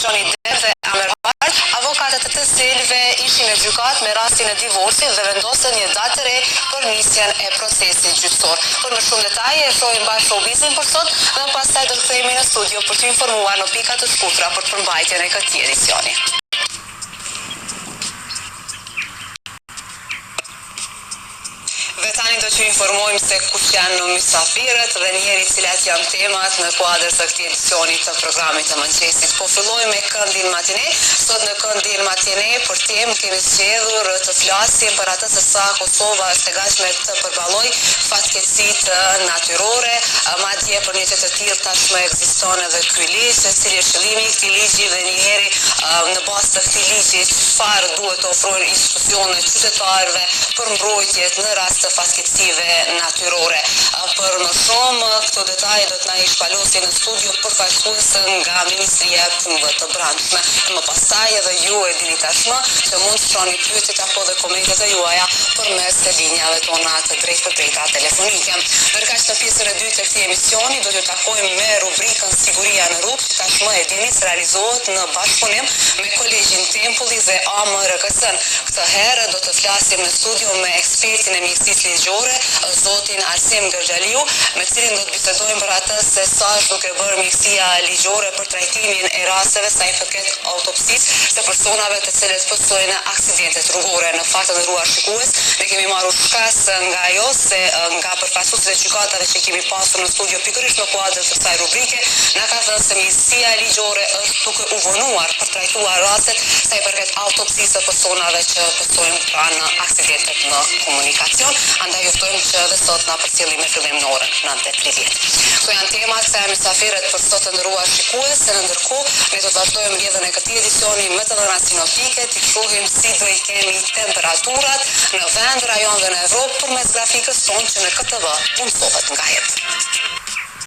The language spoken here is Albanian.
Johnny Depp dhe Amber Heard, avokatët e të cilëve ishin në gjykatë me rastin e divorcit dhe vendosën një datë të re për nisjen e procesit gjyqësor. Për më shumë detaje e shohim bashkë showbizin për sot dhe pastaj do të kthehemi në studio për t'ju informuar në pika të shkurtra për përmbajtjen e këtij edicioni. Dhe tani do t'ju informojmë se kush janë në mysafirët dhe njëherë cilat janë temat në kuadër të këtij edicioni të programit të mëngjesit. Po fillojmë me këndin matine. Sot në këndin matine për temë kemi zgjedhur të flasim për atë se sa Kosova është e gatshme të përballojë fatkeqësitë natyrore, madje për një të tillë tashmë ekziston edhe ky ligj, se cili është qëllimi i këtij ligji dhe njëherë në bazë të këtij ligji çfarë duhet të ofrojnë institucionet qytetarëve për mbrojtje në rast të fatkeqësive natyrore. Për më shumë këto detaje do të na shpalosin në studio përfaqësues nga Ministria e Punëve të Brendshme. Më pastaj edhe ju e dini tashmë që mund të çoni pyetjet apo dhe komentet e juaja përmes të linjave tona të drejtpërdrejta telefonike. Ndërkaq në pjesën e dytë të këtij emisioni do t'ju takojmë me rubrikën Siguria në rrugë, që tashmë e dini se realizohet në bashkëpunim me Kolegjin Tempulli dhe AMRKS-n. Këtë herë do të flasim në studio me ekspertin e mjekësisë ligjore, zotin Arsim Gërgjaliu, me cilin do të bisedojmë për atë se sa është duke bërë mjekësia ligjore për trajtimin e rasteve sa i përket autopsisë të personave të cilët pësojnë aksidentet rrugore. Në fakt të nderuar shikues, ne kemi marrur shkas nga ajo se nga përfaqësuesit e gjykatave që kemi pasur në studio pikërisht në kuadër të kësaj rubrike, na ka thënë se mjekësia ligjore është duke u vonuar për trajtuar rastet sa i përket autopsisë të personave që pësojnë pranë aksidentet në komunikacion. Andaj juftojmë që edhe sot na përcjellim me fillim në orën 9:30. Këto janë temat se mysafirët për sot të nderuar shikues, se në ndërkohë ne do të vazhdojmë rrjedhën e këtij edicioni me të dhënat sinoptike, të shohim si do i kemi temperaturat në vend, rajon dhe në Evropë përmes grafikës tonë që në KTV punësohet nga jetë.